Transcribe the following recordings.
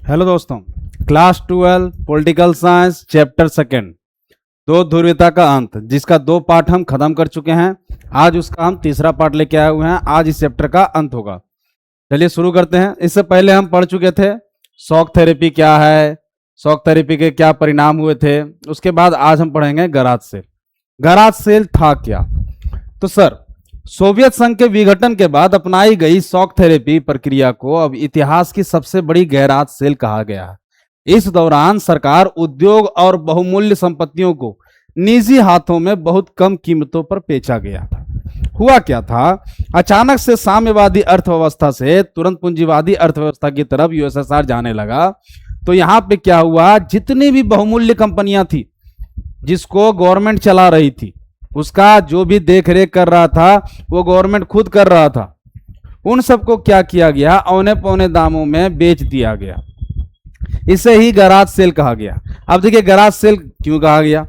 Hello दोस्तों, class 12 political science chapter second दो ध्रुवीयता का अंत, जिसका दो पार्ट हम खत्म कर चुके हैं। आज उसका हम तीसरा पार्ट लेके आए हुए हैं। आज इस चैप्टर का अंत होगा। चलिए शुरू करते हैं। इससे पहले हम पढ़ चुके थे शॉक थेरेपी क्या है, शॉक थेरेपी के क्या परिणाम हुए थे। उसके बाद आज हम पढ़ेंगे गराज सेल। गराज सेल था क्या? तो सर, सोवियत संघ के विघटन के बाद अपनाई गई शॉक थेरेपी प्रक्रिया को अब इतिहास की सबसे बड़ी गैराज सेल कहा गया है। इस दौरान सरकार उद्योग और बहुमूल्य संपत्तियों को निजी हाथों में बहुत कम कीमतों पर बेचा गया था। हुआ क्या था, अचानक से साम्यवादी अर्थव्यवस्था से तुरंत पूंजीवादी अर्थव्यवस्था की तरफ यूएसएसआर जाने लगा। तो यहाँ पे क्या हुआ, जितनी भी बहुमूल्य कंपनियां थी जिसको गवर्नमेंट चला रही थी, उसका जो भी देख रेख कर रहा था वो गवर्नमेंट खुद कर रहा था, उन सबको क्या किया गया, औने पौने दामों में बेच दिया गया। इसे ही गराज सेल कहा गया। अब देखिए गराज सेल क्यों कहा गया।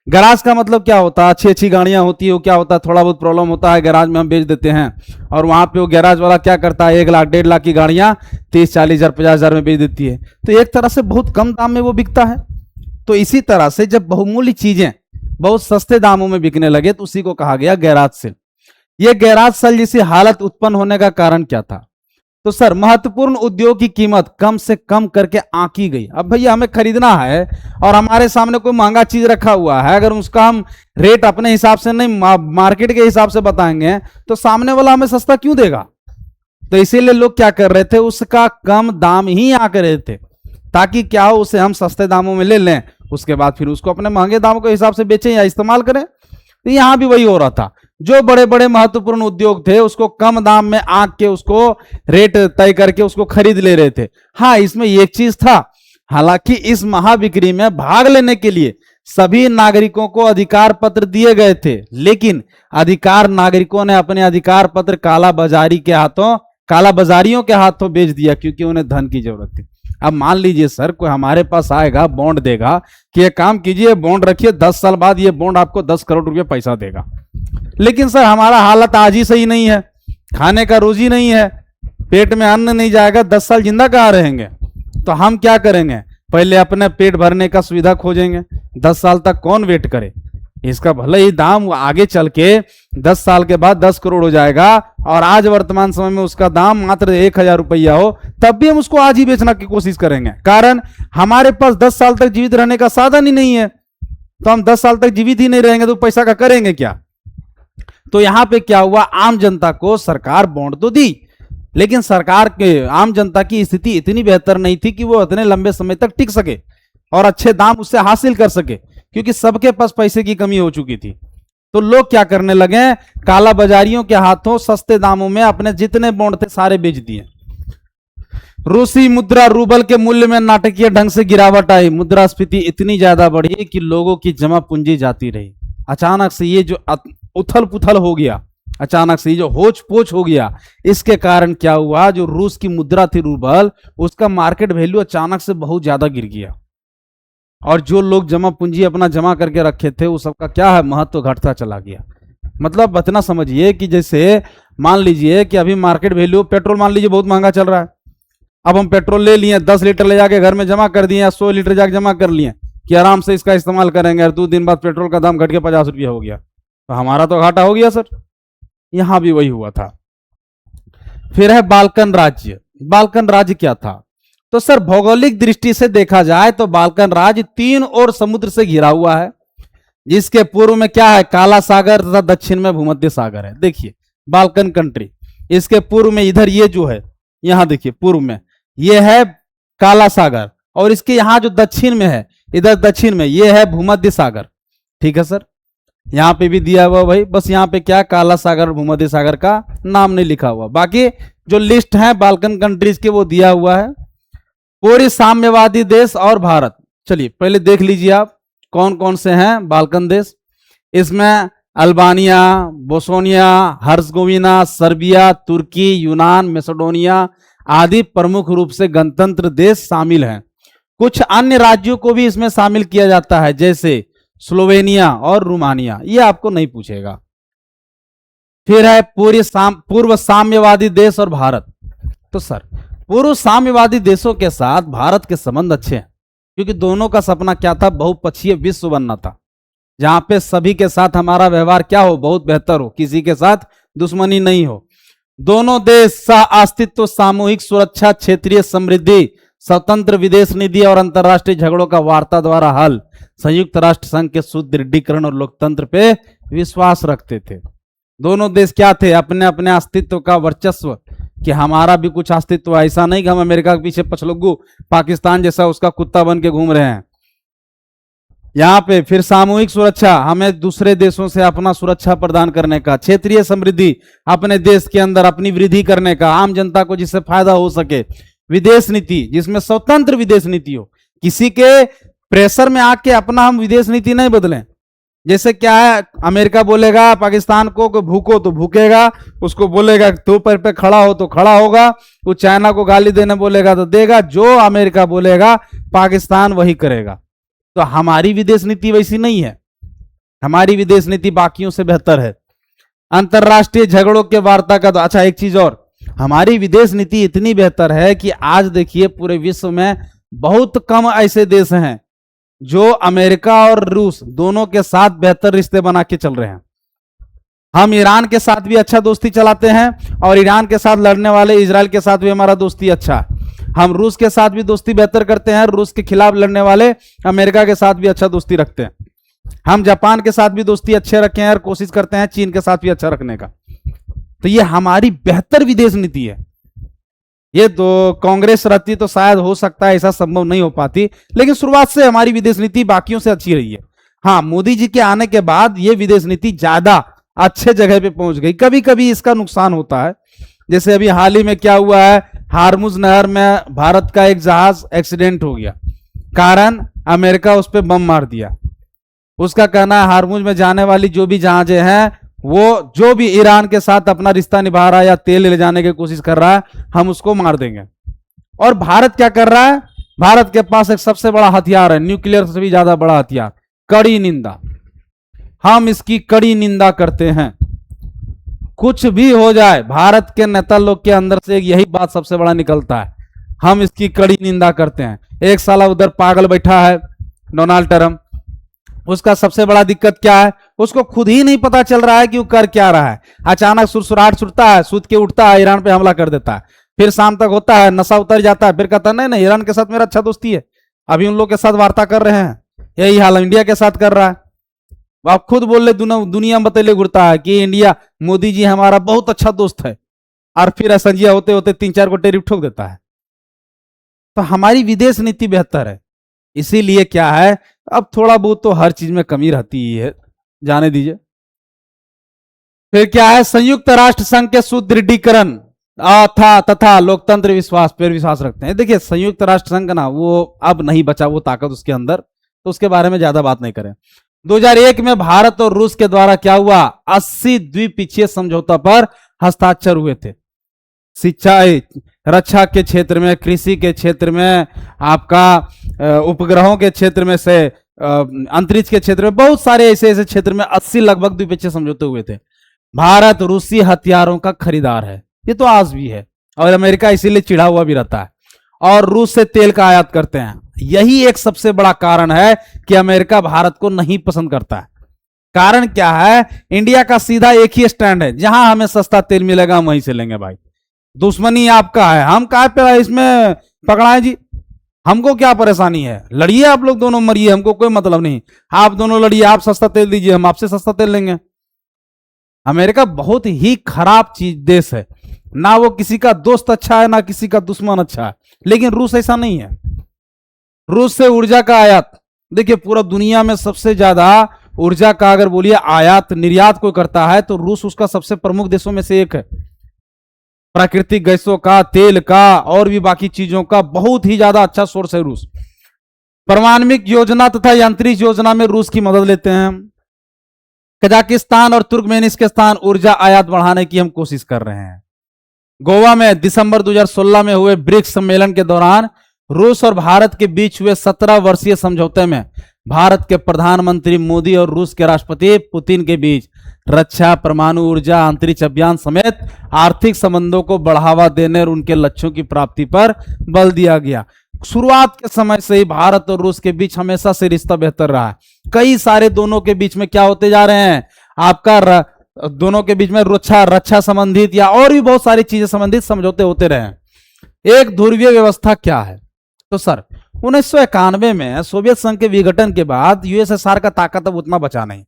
गराज का मतलब क्या होता है, अच्छी अच्छी गाड़ियां होती है, वो क्या होता है, थोड़ा बहुत प्रॉब्लम होता है, गराज में हम बेच देते हैं। और वहां पे वो गैराज वाला क्या करता है, 1 लाख 1.5 लाख की गाड़ियां 30, 40 हजार, 50 हजार में बेच देती है। तो एक तरह से बहुत कम दाम में वो बिकता है। तो इसी तरह से जब बहुमूल्य चीजें बहुत सस्ते दामों में बिकने लगे तो उसी को कहा गया गैराज सेल। यह गैराज सेल जैसी हालत उत्पन्न होने का कारण क्या था? तो सर, महत्वपूर्ण उद्योग की कीमत कम से कम करके आंकी गई। अब भैया हमें खरीदना है और हमारे सामने कोई महंगा चीज रखा हुआ है, अगर उसका हम रेट अपने हिसाब से नहीं मार्केट के हिसाब से बताएंगे तो सामने वाला हमें सस्ता क्यों देगा? तो इसीलिए लोग क्या कर रहे थे, उसका कम दाम ही आंक रहे थे, ताकि क्या हो, उसे हम सस्ते दामों में ले लें, उसके बाद फिर उसको अपने महंगे दामों के हिसाब से बेचें या इस्तेमाल करें। तो यहां भी वही हो रहा था। जो बड़े बड़े महत्वपूर्ण उद्योग थे उसको कम दाम में आंक के उसको रेट तय करके उसको खरीद ले रहे थे। हाँ, इसमें एक चीज था, हालांकि इस महाबिक्री में भाग लेने के लिए सभी नागरिकों को अधिकार पत्र दिए गए थे, लेकिन अधिकार नागरिकों ने अपने अधिकार पत्र काला बाजारियों के हाथों बेच दिया, क्योंकि उन्हें धन की जरूरत थी। अब मान लीजिए सर, कोई हमारे पास आएगा, बॉन्ड देगा कि ये काम कीजिए, बॉन्ड रखिए, 10 साल बाद ये बॉन्ड आपको 10 करोड़ रुपए पैसा देगा। लेकिन सर हमारा हालत आज ही सही नहीं है, खाने का रोजी नहीं है, पेट में अन्न नहीं जाएगा, 10 साल जिंदा कहाँ रहेंगे? तो हम क्या करेंगे, पहले अपने पेट भरने का सुविधा खोजेंगे। 10 साल तक कौन वेट करे? इसका भले ही दाम आगे चल के 10 साल के बाद 10 करोड़ हो जाएगा और आज वर्तमान समय में उसका दाम मात्र 1,000 रुपया हो, तब भी हम उसको आज ही बेचने की कोशिश करेंगे। कारण हमारे पास 10 साल तक जीवित रहने का साधन ही नहीं है। तो हम 10 साल तक जीवित ही नहीं रहेंगे तो पैसा का करेंगे क्या? तो यहां पे क्या हुआ, आम जनता को सरकार बॉन्ड तो दी, लेकिन सरकार के आम जनता की स्थिति इतनी बेहतर नहीं थी कि वो इतने लंबे समय तक टिक सके और अच्छे दाम उससे हासिल कर सके, क्योंकि सबके पास पैसे की कमी हो चुकी थी। तो लोग क्या करने लगे, काला बाजारियों के हाथों सस्ते दामों में अपने जितने बॉन्ड थे सारे बेच दिए। रूसी मुद्रा रूबल के मूल्य में नाटकीय ढंग से गिरावट आई। मुद्रास्फीति इतनी ज्यादा बढ़ी कि लोगों की जमा पूंजी जाती रही। अचानक से ये जो उथल पुथल हो गया, अचानक से ये जो होच पोच हो गया, इसके कारण क्या हुआ, जो रूस की मुद्रा थी रूबल, उसका मार्केट वैल्यू अचानक से बहुत ज्यादा गिर गया। और जो लोग जमा पूंजी अपना जमा करके रखे थे उस सबका क्या है, महत्व घटता चला गया। मतलब इतना समझिए कि जैसे मान लीजिए कि अभी मार्केट वैल्यू, पेट्रोल मान लीजिए बहुत महंगा चल रहा है, अब हम पेट्रोल ले लिए, 10 लीटर ले जाके घर में जमा कर दिए या 100 लीटर जाके जमा कर लिए कि आराम से इसका इस्तेमाल करेंगे, और 2 दिन बाद पेट्रोल का दाम घट के 50 रुपया हो गया, तो हमारा तो घाटा हो गया सर। यहां भी वही हुआ था। फिर है बाल्कन राज्य। बाल्कन राज्य क्या था? तो सर भौगोलिक दृष्टि से देखा जाए तो बाल्कन राज्य 3 ओर समुद्र से घिरा हुआ है, जिसके पूर्व में क्या है, काला सागर तथा दक्षिण में भूमध्य सागर है। देखिए बाल्कन कंट्री, इसके पूर्व में इधर ये जो है, यहां देखिए पूर्व में ये है काला सागर, और इसके यहां जो दक्षिण में है, इधर दक्षिण में ये है भूमध्य सागर। ठीक है सर, यहां पे भी दिया हुआ भाई, बस यहां पे क्या, काला सागर भूमध्य सागर का नाम नहीं लिखा हुआ, बाकी जो लिस्ट है बाल्कन कंट्रीज के वो दिया हुआ है। पूरी साम्यवादी देश और भारत। चलिए पहले देख लीजिए आप कौन कौन से हैं बाल्कन देश। इसमें अल्बानिया, बोस्निया, हर्जगोविना, सर्बिया, तुर्की, यूनान, मैसेडोनिया आदि प्रमुख रूप से गणतंत्र देश शामिल हैं। कुछ अन्य राज्यों को भी इसमें शामिल किया जाता है, जैसे स्लोवेनिया और रोमानिया, ये आपको नहीं पूछेगा। फिर है पूर्व साम्यवादी देश और भारत। तो सर पूर्व साम्यवादी देशों के साथ भारत के संबंध अच्छे हैं, क्योंकि दोनों का सपना क्या था, बहुपक्षीय विश्व बनना था, जहां पे सभी के साथ हमारा व्यवहार क्या हो, बहुत बेहतर हो, किसी के साथ दुश्मनी नहीं हो। दोनों देश सह अस्तित्व, सामूहिक सुरक्षा, क्षेत्रीय समृद्धि, स्वतंत्र विदेश नीति और अंतर्राष्ट्रीय झगड़ों का वार्ता द्वारा हल, संयुक्त राष्ट्र संघ के सुदृढ़ीकरण और लोकतंत्र पे विश्वास रखते थे। दोनों देश क्या थे, अपने अपने अस्तित्व का वर्चस्व, कि हमारा भी कुछ अस्तित्व, ऐसा नहीं कि हम अमेरिका के पीछे पछलुग्गू पाकिस्तान जैसा उसका कुत्ता बन के घूम रहे हैं। यहाँ पे फिर सामूहिक सुरक्षा, हमें दूसरे देशों से अपना सुरक्षा प्रदान करने का, क्षेत्रीय समृद्धि, अपने देश के अंदर अपनी वृद्धि करने का, आम जनता को जिससे फायदा हो सके, विदेश नीति जिसमें स्वतंत्र विदेश नीति हो, किसी के प्रेशर में आके अपना हम विदेश नीति नहीं बदलें। जैसे क्या है, अमेरिका बोलेगा पाकिस्तान को भूको तो भूकेगा, उसको बोलेगा दो पैर पे खड़ा हो तो खड़ा होगा, वो चाइना को गाली देने बोलेगा तो देगा, जो अमेरिका बोलेगा पाकिस्तान वही करेगा। तो हमारी विदेश नीति वैसी नहीं है, हमारी विदेश नीति बाकियों से बेहतर है। अंतरराष्ट्रीय झगड़ों के वार्ता का तो अच्छा, एक चीज और, हमारी विदेश नीति इतनी बेहतर है कि आज देखिए पूरे विश्व में बहुत कम ऐसे देश हैं जो अमेरिका और रूस दोनों के साथ बेहतर रिश्ते बना के चल रहे हैं। हम ईरान के साथ भी अच्छा दोस्ती चलाते हैं, और ईरान के साथ लड़ने वाले इजराइल के साथ भी हमारा दोस्ती अच्छा है। हम रूस के साथ भी दोस्ती बेहतर करते हैं, रूस के खिलाफ लड़ने वाले अमेरिका के साथ भी अच्छा दोस्ती रखते हैं। हम जापान के साथ भी दोस्ती अच्छे रखे हैं और कोशिश करते हैं चीन के साथ भी अच्छा रखने का। तो ये हमारी बेहतर विदेश नीति है। ये तो कांग्रेस रहती तो शायद हो सकता है ऐसा संभव नहीं हो पाती, लेकिन शुरुआत से हमारी विदेश नीति बाकियों से अच्छी रही है। हाँ, मोदी जी के आने के बाद ये विदेश नीति ज्यादा अच्छे जगह पे पहुंच गई। कभी कभी इसका नुकसान होता है, जैसे अभी हाल ही में क्या हुआ है, हार्मुज नहर में भारत का एक जहाज एक्सीडेंट हो गया, कारण अमेरिका उस पर बम मार दिया। उसका कहना है हार्मुज में जाने वाली जो भी जहाजें हैं, वो जो भी ईरान के साथ अपना रिश्ता निभा रहा है या तेल ले जाने की कोशिश कर रहा है, हम उसको मार देंगे। और भारत क्या कर रहा है, भारत के पास एक सबसे बड़ा हथियार है, न्यूक्लियर से भी ज्यादा बड़ा हथियार, कड़ी निंदा। हम इसकी कड़ी निंदा करते हैं। कुछ भी हो जाए, भारत के नेता लोग के अंदर से यही बात सबसे बड़ा निकलता है, हम इसकी कड़ी निंदा करते हैं। एक साला उधर पागल बैठा है डोनाल्ड ट्रंप, उसका सबसे बड़ा दिक्कत क्या है, उसको खुद ही नहीं पता चल रहा है कि वो कर क्या रहा है। अचानक सुरसुराहट छुटता है, सूत के उठता है, ईरान पे हमला कर देता है, फिर शाम तक होता है, नशा उतर जाता है, फिर कहता है नहीं नहीं ईरान के साथ मेरा अच्छा दोस्ती है, अभी उन लोग के साथ वार्ता कर रहे हैं। यही हाल इंडिया के साथ कर रहा है। आप खुद बोल रहे, दुनिया बतैले घुरता है कि इंडिया, मोदी जी हमारा बहुत अच्छा दोस्त है, और फिर असंजिया होते होते 3-4 को टेरिफ ठोक देता है। तो हमारी विदेश नीति बेहतर है, इसीलिए क्या है, अब थोड़ा बहुत तो हर चीज में कमी रहती ही है, जाने दीजिए। फिर क्या है, संयुक्त राष्ट्र संघ के सुदृढ़ीकरण तथा लोकतंत्र विश्वास पर विश्वास रखते हैं। देखिए संयुक्त राष्ट्र संघ ना, वो अब नहीं बचा वो ताकत उसके अंदर, तो उसके बारे में ज्यादा बात नहीं करें। 2001 में भारत और रूस के द्वारा क्या हुआ, 80 द्विपक्षीय समझौता पर हस्ताक्षर हुए थे। शिक्षा, रक्षा के क्षेत्र में, कृषि के क्षेत्र में, आपका उपग्रहों के क्षेत्र में से अंतरिक्ष के क्षेत्र में, बहुत सारे ऐसे ऐसे क्षेत्र में 80 लगभग द्विपक्षीय समझौते हुए थे। भारत रूसी हथियारों का खरीदार है, ये तो आज भी है, और अमेरिका इसीलिए चिढ़ा हुआ भी रहता है, और रूस से तेल का आयात करते हैं। यही एक सबसे बड़ा कारण है कि अमेरिका भारत को नहीं पसंद करता है। कारण क्या है, इंडिया का सीधा एक ही स्टैंड है, जहां हमें सस्ता तेल मिलेगा हम वहीं से लेंगे भाई। दुश्मनी आपका है, हम काय पे इसमें पकड़ाएं जी, हमको क्या परेशानी है, लड़िए आप लोग दोनों, मरिए, हमको कोई मतलब नहीं। आप दोनों लड़िए, आप सस्ता तेल दीजिए, हम आपसे सस्ता तेल लेंगे। अमेरिका बहुत ही खराब चीज देश है, ना वो किसी का दोस्त अच्छा है ना किसी का दुश्मन अच्छा है। लेकिन रूस ऐसा नहीं है। रूस से ऊर्जा का आयात, देखिए पूरा दुनिया में सबसे ज्यादा ऊर्जा का अगर बोलिए आयात निर्यात कोई करता है तो रूस उसका सबसे प्रमुख देशों में से एक है। प्राकृतिक गैसों का, तेल का, और भी बाकी चीजों का बहुत ही ज्यादा अच्छा सोर्स है रूस। परमाणविक योजना तथा यांत्रिक योजना में रूस की मदद लेते हैं हम। कजाकिस्तान और तुर्कमेनिस्तान ऊर्जा आयात बढ़ाने की हम कोशिश कर रहे हैं। गोवा में दिसंबर 2016 में हुए ब्रिक्स सम्मेलन के दौरान रूस और भारत के बीच हुए 17 वर्षीय समझौते में भारत के प्रधानमंत्री मोदी और रूस के राष्ट्रपति पुतिन के बीच रक्षा, परमाणु ऊर्जा, अंतरिक्ष अभियान समेत आर्थिक संबंधों को बढ़ावा देने और उनके लक्ष्यों की प्राप्ति पर बल दिया गया। शुरुआत के समय से ही भारत और रूस के बीच हमेशा से रिश्ता बेहतर रहा है। कई सारे दोनों के बीच में क्या होते जा रहे हैं, आपका दोनों के बीच में रक्षा संबंधित या और भी बहुत सारी चीजें संबंधित समझौते होते रहे हैं। एक ध्रुवीय व्यवस्था क्या है, तो सर 1991 में सोवियत संघ के विघटन के बाद यूएसएसआर का ताकत अब उतना बचा नहीं।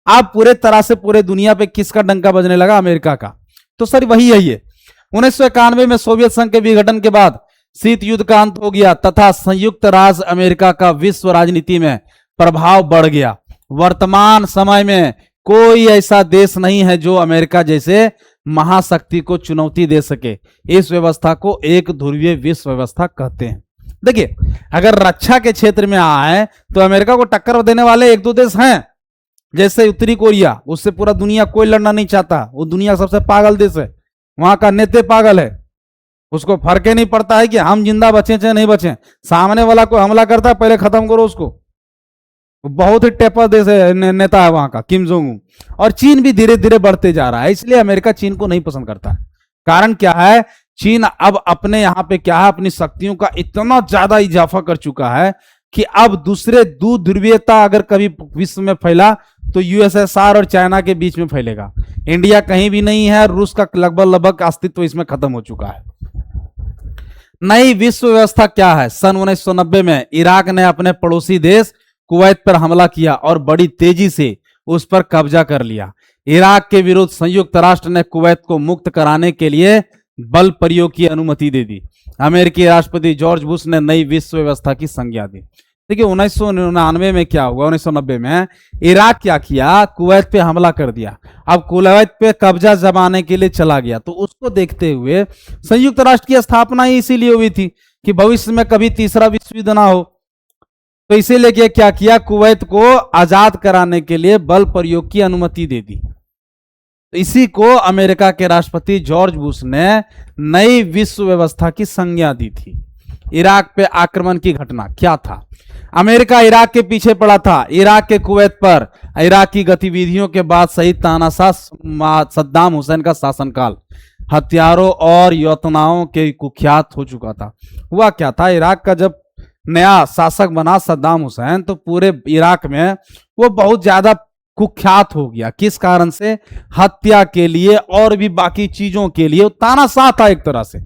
आप पूरे तरह से पूरे दुनिया पे किसका डंका बजने लगा, अमेरिका का। तो सर वही है ये 1991 में सोवियत संघ के विघटन के बाद शीत युद्ध का अंत हो गया तथा संयुक्त राज्य अमेरिका का विश्व राजनीति में प्रभाव बढ़ गया। वर्तमान समय में कोई ऐसा देश नहीं है जो अमेरिका जैसे महाशक्ति को चुनौती दे सके। इस व्यवस्था को एक ध्रुवीय विश्व व्यवस्था कहते हैं। देखिए, अगर रक्षा के क्षेत्र में आए तो अमेरिका को टक्कर देने वाले एक दो देश हैं, जैसे उत्तरी कोरिया, उससे पूरा दुनिया कोई लड़ना नहीं चाहता। वो दुनिया का सबसे पागल देश है, वहां का नेता पागल है, उसको फर्क ही नहीं पड़ता है कि हम जिंदा बचे चाहे नहीं बचे। सामने वाला कोई हमला करता है, पहले खत्म करो उसको। बहुत ही टेपा देश है, नेता है वहां का किम जोंग उन। और चीन भी धीरे धीरे बढ़ते जा रहा है, इसलिए अमेरिका चीन को नहीं पसंद करता है। कारण क्या है, चीन अब अपने यहां पे क्या है, अपनी शक्तियों का इतना ज्यादा इजाफा कर चुका है कि अब दूसरे ध्रुवीयता अगर कभी विश्व में फैला तो यूएसएसआर और चाइना के बीच में फैलेगा। इंडिया कहीं भी नहीं है, रूस का लगभग अस्तित्व इसमें खत्म हो चुका है। नई विश्व व्यवस्था क्या है, सन 1990 में इराक ने अपने पड़ोसी देश कुवैत पर हमला किया और बड़ी तेजी से उस पर कब्जा कर लिया। इराक के विरुद्ध संयुक्त राष्ट्र ने कुवैत को मुक्त कराने के लिए बल प्रयोग की अनुमति दे दी। अमेरिकी राष्ट्रपति जॉर्ज बुश ने नई विश्व व्यवस्था की संज्ञा दी। देखिए 1999 में क्या हुआ, 1990 में इराक क्या किया, कुवैत पे हमला कर दिया। अब कुवैत पे कब्जा जमाने के लिए चला गया। तो उसको देखते हुए संयुक्त राष्ट्र की स्थापना ही इसीलिए हुई थी कि भविष्य में कभी तीसरा विश्व युद्ध ना हो। तो इसीलिए क्या किया, कुवैत को आजाद कराने के लिए बल प्रयोग की अनुमति दे दी। तो इसी को अमेरिका के राष्ट्रपति जॉर्ज बुश ने नई विश्व व्यवस्था की संज्ञा दी थी। इराक पे आक्रमण की घटना क्या था, अमेरिका इराक के पीछे पड़ा था। इराक के कुवैत पर इराकी गतिविधियों के बाद शहीद तानाशाह सद्दाम हुसैन का शासनकाल हथियारों और योतनाओं के कुख्यात हो चुका था। हुआ क्या था, इराक का जब नया शासक बना सद्दाम हुसैन तो पूरे इराक में वो बहुत ज्यादा कुख्यात हो गया। किस कारण से, हत्या के लिए और भी बाकी चीजों के लिए। वो तानाशाह था, एक तरह से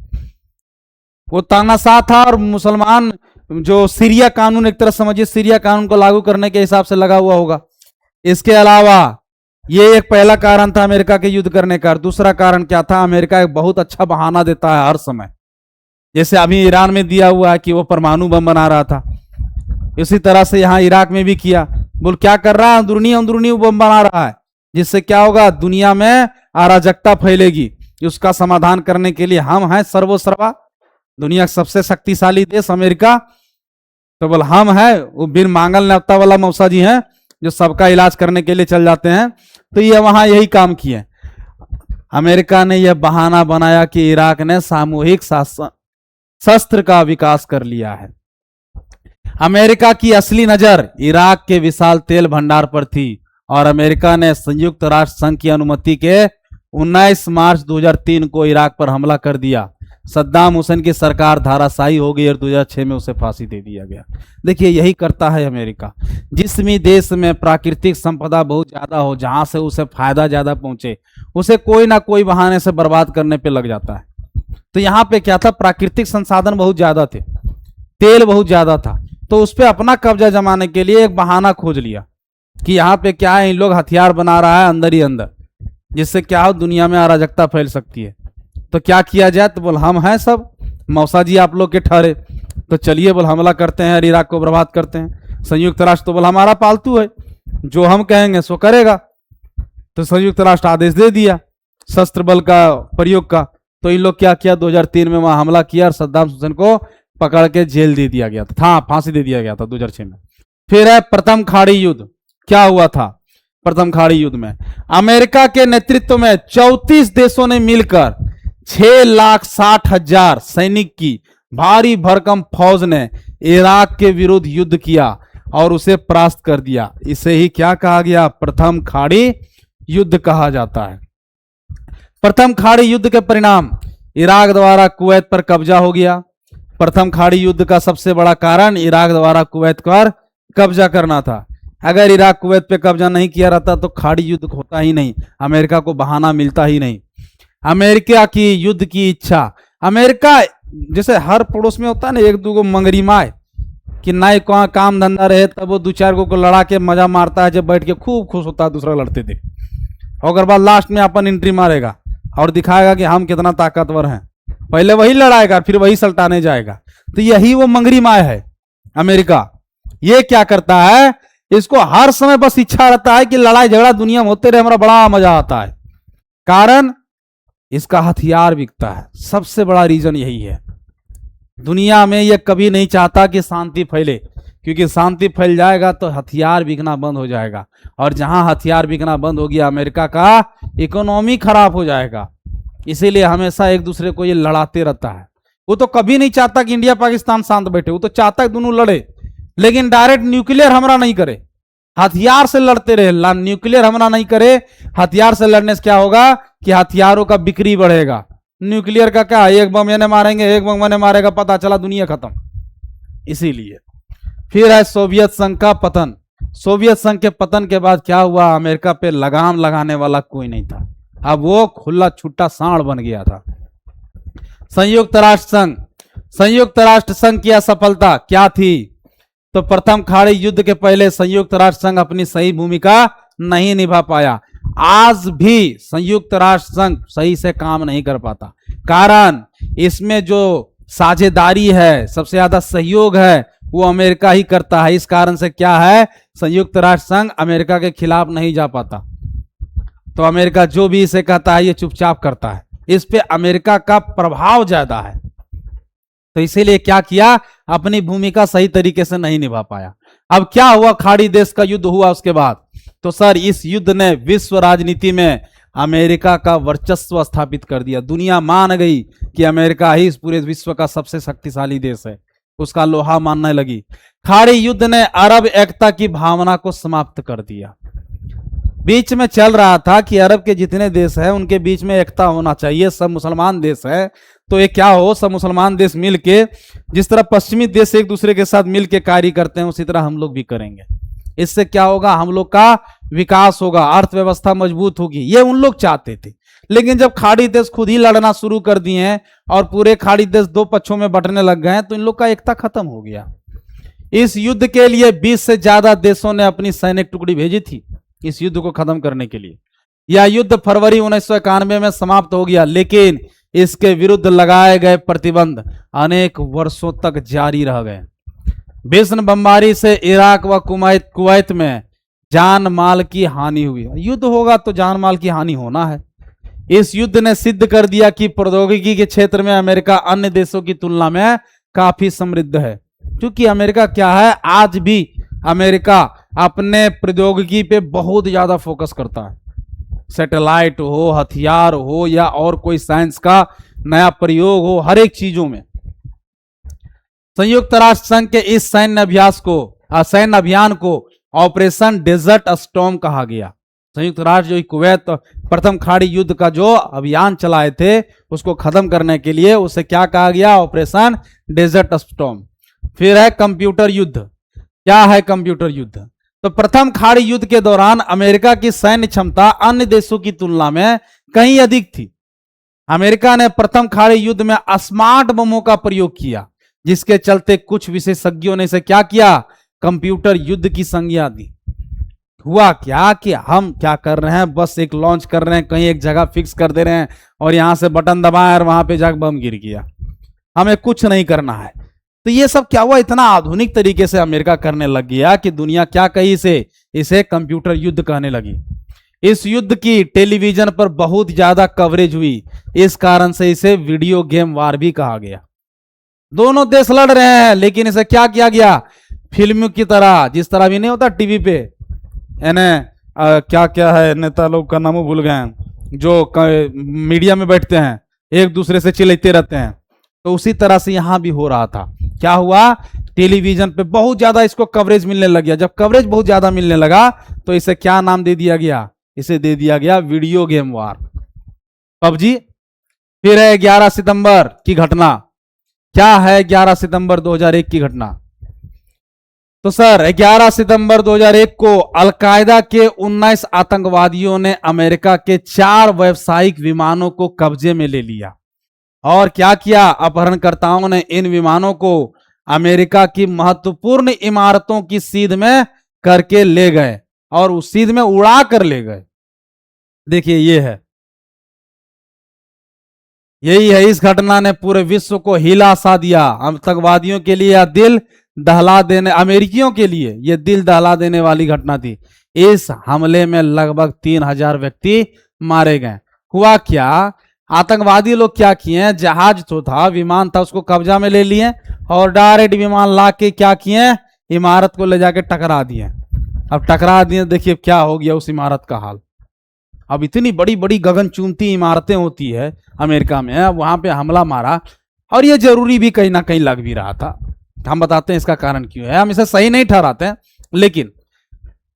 वो तानाशाह था। और मुसलमान जो सीरिया कानून, एक तरह समझिए सीरिया कानून को लागू करने के हिसाब से लगा हुआ होगा। इसके अलावा ये एक पहला कारण था अमेरिका के युद्ध करने का। दूसरा कारण क्या था, अमेरिका एक बहुत अच्छा बहाना देता है हर समय, जैसे अभी ईरान में दिया हुआ है कि वो परमाणु बम बना रहा था, इसी तरह से यहां इराक में भी किया। बोल क्या कर रहा है, अंदरूनी बम बना रहा है, जिससे क्या होगा, दुनिया में अराजकता फैलेगी। उसका समाधान करने के लिए हम हैं सर्वोसर्वा, दुनिया का सबसे शक्तिशाली देश अमेरिका। तो बोल हम हैं, वो बिन मांगल नेता वाला मौसा जी हैं जो सबका इलाज करने के लिए चल जाते हैं। तो ये वहां यही काम किए। अमेरिका ने यह बहाना बनाया कि इराक ने सामूहिक शस्त्र का विकास कर लिया है। अमेरिका की असली नजर इराक के विशाल तेल भंडार पर थी और अमेरिका ने संयुक्त राष्ट्र संघ की अनुमति के 19 मार्च 2003 को इराक पर हमला कर दिया। सद्दाम हुसैन की सरकार धाराशाही हो गई और 2006 में उसे फांसी दे दिया गया। देखिए यही करता है अमेरिका। जिस भी देश में प्राकृतिक संपदा बहुत ज्यादा हो, जहां से उसे फायदा ज्यादा पहुंचे, उसे कोई ना कोई बहाने से बर्बाद करने पे लग जाता है। तो यहाँ पे क्या था, प्राकृतिक संसाधन बहुत ज्यादा थे, तेल बहुत ज्यादा था, तो उस पर अपना कब्जा जमाने के लिए एक बहाना खोज लिया कि यहाँ पे क्या है, इन लोग हथियार बना रहा है अंदर ही अंदर, जिससे क्या हो, दुनिया में अराजकता फैल सकती है। तो क्या किया जाए, तो बोल हम हैं सब मौसा जी आप लोग के ठहरे, तो चलिए बोल हमला करते हैं और इराक को बर्बाद करते हैं। संयुक्त राष्ट्र तो बोल हमारा पालतू है, जो हम कहेंगे सो करेगा। तो संयुक्त राष्ट्र आदेश दे दिया शस्त्र बल का प्रयोग का। तो इन लोग क्या किया, 2003 में वहां हमला किया और सद्दाम हुसैन को पकड़ के जेल दे दिया गया था, फांसी दे दिया गया था 2006 में। फिर है प्रथम खाड़ी युद्ध। क्या हुआ था प्रथम खाड़ी युद्ध में, अमेरिका के नेतृत्व में 34 देशों ने मिलकर 6,60,000 सैनिक की भारी भरकम फौज ने इराक के विरुद्ध युद्ध किया। और उसे परास्त कर दिया। इसे ही क्या कहा गया? प्रथम खाड़ी युद्ध कहा जाता है। प्रथम खाड़ी युद्ध के परिणाम, इराक द्वारा कुवैत पर कब्जा हो गया। प्रथम खाड़ी युद्ध का सबसे बड़ा कारण इराक द्वारा कुवैत पर कब्जा करना था। अगर इराक कुवैत पे कब्जा नहीं किया रहता तो खाड़ी युद्ध होता ही नहीं, अमेरिका को बहाना मिलता ही नहीं। अमेरिका की युद्ध की इच्छा, अमेरिका जैसे हर पड़ोस में होता है ना एक दो मंगरी माए कि ना ही काम धंधा रहे तब वो दो चार को लड़ा के मजा मारता है, जब बैठ के खूब खुश होता है दूसरा लड़ते देख, और बाद लास्ट में अपन एंट्री मारेगा और दिखाएगा कि हम कितना ताकतवर हैं। पहले वही लड़ाएगा फिर वही सल्टाने जाएगा। तो यही वो मंगरी माए है अमेरिका। ये क्या करता है, इसको हर समय बस इच्छा रहता है कि लड़ाई झगड़ा दुनिया में होते रहे, हमारा बड़ा मजा आता है। कारण इसका हथियार बिकता है, सबसे बड़ा रीजन यही है। दुनिया में यह कभी नहीं चाहता कि शांति फैले, क्योंकि शांति फैल जाएगा तो हथियार बिकना बंद हो जाएगा, और जहां हथियार बिकना बंद हो गया अमेरिका का इकोनॉमी खराब हो जाएगा। इसीलिए हमेशा एक दूसरे को ये लड़ाते रहता है। वो तो कभी नहीं चाहता कि इंडिया पाकिस्तान शांत बैठे, वो तो चाहता है दोनों लड़े, लेकिन डायरेक्ट न्यूक्लियर हमला नहीं करे, हथियार से लड़ते रहे। न्यूक्लियर हमला नहीं करे, हथियार से लड़ने से क्या होगा कि हथियारों का बिक्री बढ़ेगा। न्यूक्लियर का क्या, एक बम मैंने मारेंगे एक बम मैंने मारेगा, पता चला दुनिया खत्म। इसीलिए फिर है सोवियत संघ का पतन। सोवियत संघ के पतन के बाद क्या हुआ, अमेरिका पे लगाम लगाने वाला कोई नहीं था, अब वो खुला छुट्टा सांड बन गया था। संयुक्त राष्ट्र संघ, संयुक्त राष्ट्र संघ की असफलता क्या थी? तो प्रथम खाड़ी युद्ध के पहले संयुक्त राष्ट्र संघ अपनी सही भूमिका नहीं निभा पाया। आज भी संयुक्त राष्ट्र संघ सही से काम नहीं कर पाता, कारण इसमें जो साझेदारी है, सबसे ज्यादा सहयोग है, वो अमेरिका ही करता है। इस कारण से क्या है, संयुक्त राष्ट्र संघ अमेरिका के खिलाफ नहीं जा पाता। तो अमेरिका जो भी इसे कहता है ये चुपचाप करता है, इस पे अमेरिका का प्रभाव ज्यादा है। तो इसीलिए क्या किया, अपनी भूमिका सही तरीके से नहीं निभा पाया। अब क्या हुआ, खाड़ी देश का युद्ध हुआ उसके बाद, तो सर इस युद्ध ने विश्व राजनीति में अमेरिका का वर्चस्व स्थापित कर दिया। दुनिया मान गई कि अमेरिका ही इस पूरे विश्व का सबसे शक्तिशाली देश है, उसका लोहा मानने लगी। खाड़ी युद्ध ने अरब एकता की भावना को समाप्त कर दिया। बीच में चल रहा था कि अरब के जितने देश हैं उनके बीच में एकता होना चाहिए, सब मुसलमान देश है, तो ये क्या हो, सब मुसलमान देश मिलके, जिस तरह पश्चिमी देश एक दूसरे के साथ मिलके कार्य करते हैं उसी तरह हम लोग भी करेंगे। इससे क्या होगा, हम लोग का विकास होगा, अर्थव्यवस्था मजबूत होगी, ये उन लोग चाहते थे। लेकिन जब खाड़ी देश खुद ही लड़ना शुरू कर दिए हैं और पूरे खाड़ी देश दो पक्षों में बंटने लग गए हैं, तो इन लोग का एकता खत्म हो गया। इस युद्ध के लिए 20 से ज्यादा देशों ने अपनी सैनिक टुकड़ी भेजी थी इस युद्ध को खत्म करने के लिए। यह युद्ध फरवरी 1991 में समाप्त हो गया, लेकिन इसके विरुद्ध लगाए गए प्रतिबंध अनेक वर्षों तक जारी रह गए। भीषण बमबारी से इराक व कुवैत में जान माल की हानि हुई। युद्ध होगा तो जान माल की हानि होना है। इस युद्ध ने सिद्ध कर दिया कि प्रौद्योगिकी के क्षेत्र में अमेरिका अन्य देशों की तुलना में काफी समृद्ध है। क्योंकि अमेरिका क्या है, आज भी अमेरिका अपने प्रौद्योगिकी पे बहुत ज्यादा फोकस करता है। सैटेलाइट हो, हथियार हो, या और कोई साइंस का नया प्रयोग हो, हर एक चीजों में। संयुक्त राष्ट्र संघ के इस सैन्य अभियान को ऑपरेशन डेजर्ट स्टॉर्म कहा गया। संयुक्त राष्ट्र जो कुवैत प्रथम खाड़ी युद्ध का जो अभियान चलाए थे उसको खत्म करने के लिए उसे क्या कहा गया, ऑपरेशन डेजर्ट स्टॉर्म। फिर है कंप्यूटर युद्ध। क्या है कंप्यूटर युद्ध? तो प्रथम खाड़ी युद्ध के दौरान अमेरिका की सैन्य क्षमता अन्य देशों की तुलना में कहीं अधिक थी। अमेरिका ने प्रथम खाड़ी युद्ध में स्मार्ट बमों का प्रयोग किया, जिसके चलते कुछ विशेषज्ञों ने इसे क्या किया, कंप्यूटर युद्ध की संज्ञा दी। हुआ क्या कि हम क्या कर रहे हैं, बस एक लॉन्च कर रहे हैं, कहीं एक जगह फिक्स कर दे रहे हैं और यहां से बटन दबाएं और वहां पे जाकर बम गिर गया, हमें कुछ नहीं करना है। तो ये सब क्या हुआ, इतना आधुनिक तरीके से अमेरिका करने लग गया कि दुनिया क्या कही इसे कंप्यूटर युद्ध कहने लगी। इस युद्ध की टेलीविजन पर बहुत ज्यादा कवरेज हुई, इस कारण से इसे वीडियो गेम वार भी कहा गया। दोनों देश लड़ रहे हैं लेकिन इसे क्या किया गया, फिल्म की तरह, जिस तरह भी नहीं होता टीवी पे क्या क्या है, नेता लोग का नाम भूल गए, जो मीडिया में बैठते हैं एक दूसरे से चिल्लाते रहते हैं, तो उसी तरह से यहां भी हो रहा था। क्या हुआ टेलीविजन पे बहुत ज्यादा इसको कवरेज मिलने लग गया। जब कवरेज बहुत ज्यादा मिलने लगा तो इसे क्या नाम दे दिया गया? इसे दे दिया गया वीडियो गेम वार, पबजी। फिर है 11 सितंबर की घटना। क्या है 11 सितंबर 2001 की घटना? तो सर 11 सितंबर 2001 को अलकायदा के 19 आतंकवादियों ने अमेरिका के 4 व्यावसायिक विमानों को कब्जे में ले लिया। और क्या किया? अपहरणकर्ताओं ने इन विमानों को अमेरिका की महत्वपूर्ण इमारतों की सीध में करके ले गए और उस सीध में उड़ा कर ले गए। देखिए यही है। इस घटना ने पूरे विश्व को हिला सा दिया। आतंकवादियों के लिए यह दिल दहला देने, अमेरिकियों के लिए यह दिल दहला देने वाली घटना थी। इस हमले में लगभग 3000 व्यक्ति मारे गए। हुआ क्या? आतंकवादी लोग क्या किए हैं, जहाज तो था, विमान था, उसको कब्जा में ले लिए और डायरेक्ट विमान ला के क्या किए, इमारत को ले जाके टकरा दिए। अब टकरा दिए, देखिए क्या हो गया उस इमारत का हाल। अब इतनी बड़ी बड़ी गगनचुंबती इमारतें होती है अमेरिका में, अब वहां पे हमला मारा और ये जरूरी भी कहीं ना कहीं लग भी रहा था। हम बताते हैं इसका कारण क्यों है, हम इसे सही नहीं ठहराते हैं, लेकिन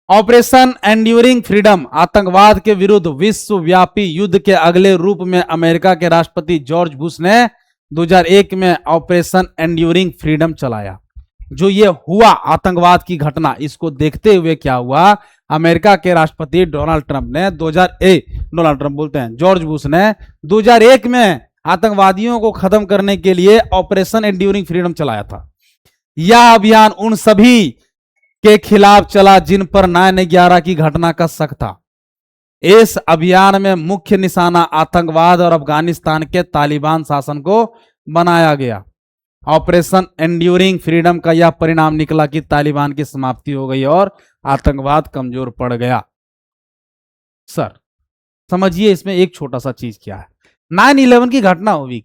ऑपरेशन एंड्यूरिंग फ्रीडम आतंकवाद के विरुद्ध विश्वव्यापी युद्ध के अगले रूप में अमेरिका के राष्ट्रपति जॉर्ज बुश ने 2001 में ऑपरेशन एंड्यूरिंग फ्रीडम चलाया। जो ये हुआ आतंकवाद की घटना, इसको देखते हुए क्या हुआ, अमेरिका के राष्ट्रपति डोनाल्ड ट्रंप ने जॉर्ज बुश ने 2001 में आतंकवादियों को खत्म करने के लिए ऑपरेशन एंड्यूरिंग फ्रीडम चलाया था। यह अभियान उन सभी के खिलाफ चला जिन पर 9/11 की घटना का शक था। इस अभियान में मुख्य निशाना आतंकवाद और अफगानिस्तान के तालिबान शासन को बनाया गया। ऑपरेशन एंड्यूरिंग फ्रीडम का यह परिणाम निकला कि तालिबान की समाप्ति हो गई और आतंकवाद कमजोर पड़ गया। सर समझिए इसमें एक छोटा सा चीज क्या है। 9/11 की घटना हुई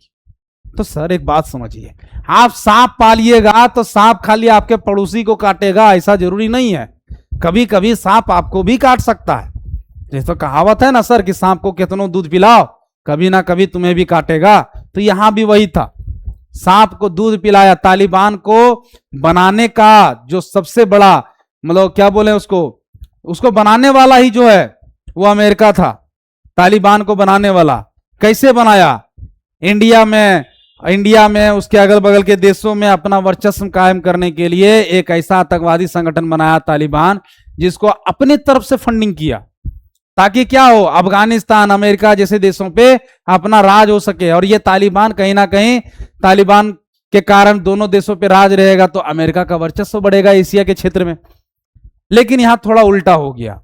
तो सर एक बात समझिए, आप सांप पालिएगा तो सांप खाली आपके पड़ोसी को काटेगा ऐसा जरूरी नहीं है। कभी कभी सांप आपको भी काट सकता है। जैसे तो कहावत है ना सर कि सांप को कितनों दूध पिलाओ कभी ना कभी तुम्हें भी काटेगा, तो यहां भी वही था। सांप को दूध पिलाया। तालिबान को बनाने का जो सबसे बड़ा मतलब क्या बोले उसको बनाने वाला ही जो है वो अमेरिका था। तालिबान को बनाने वाला कैसे बनाया? इंडिया में उसके अगल बगल के देशों में अपना वर्चस्व कायम करने के लिए एक ऐसा आतंकवादी संगठन बनाया तालिबान, जिसको अपनी तरफ से फंडिंग किया ताकि क्या हो, अफगानिस्तान अमेरिका जैसे देशों पे अपना राज हो सके। और ये तालिबान कहीं ना कहीं, तालिबान के कारण दोनों देशों पे राज रहेगा तो अमेरिका का वर्चस्व बढ़ेगा एशिया के क्षेत्र में। लेकिन यहां थोड़ा उल्टा हो गया।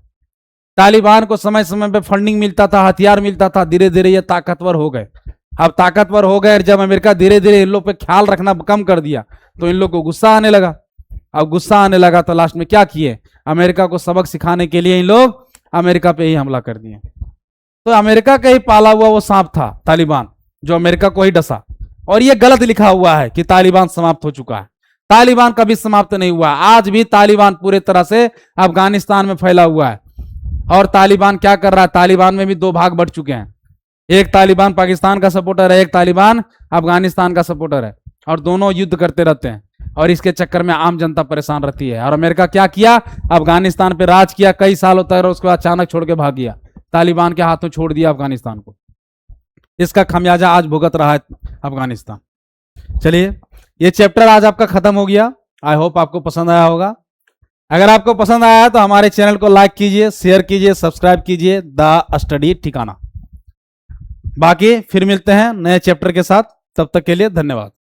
तालिबान को समय समय पे फंडिंग मिलता था, हथियार मिलता था, धीरे धीरे ये ताकतवर हो गए। अब ताकतवर हो गए, जब अमेरिका धीरे धीरे इन लोग पे ख्याल रखना कम कर दिया तो इन लोग को गुस्सा आने लगा। अब गुस्सा आने लगा तो लास्ट में क्या किए, अमेरिका को सबक सिखाने के लिए इन लोग अमेरिका पे ही हमला कर दिए। तो अमेरिका का ही पाला हुआ वो सांप था तालिबान, जो अमेरिका को ही डसा। और ये गलत लिखा हुआ है कि तालिबान समाप्त हो चुका है। तालिबान कभी समाप्त नहीं हुआ। आज भी तालिबान पूरे तरह से अफगानिस्तान में फैला हुआ है। और तालिबान क्या कर रहा है, तालिबान में भी 2 भाग बढ़ चुके हैं। एक तालिबान पाकिस्तान का सपोर्टर है, एक तालिबान अफगानिस्तान का सपोर्टर है, और दोनों युद्ध करते रहते हैं। और इसके चक्कर में आम जनता परेशान रहती है। और अमेरिका क्या किया, अफगानिस्तान पे राज किया कई सालों तक, और उसके बाद अचानक छोड़ के भाग गया, तालिबान के हाथों छोड़ दिया अफगानिस्तान को। इसका खमियाजा आज भुगत रहा है अफगानिस्तान। चलिए ये चैप्टर आज आपका खत्म हो गया। आई होप आपको पसंद आया होगा। अगर आपको पसंद आया तो हमारे चैनल को लाइक कीजिए, शेयर कीजिए, सब्सक्राइब कीजिए द स्टडी ठिकाना। बाकी फिर मिलते हैं नए चैप्टर के साथ, तब तक के लिए धन्यवाद।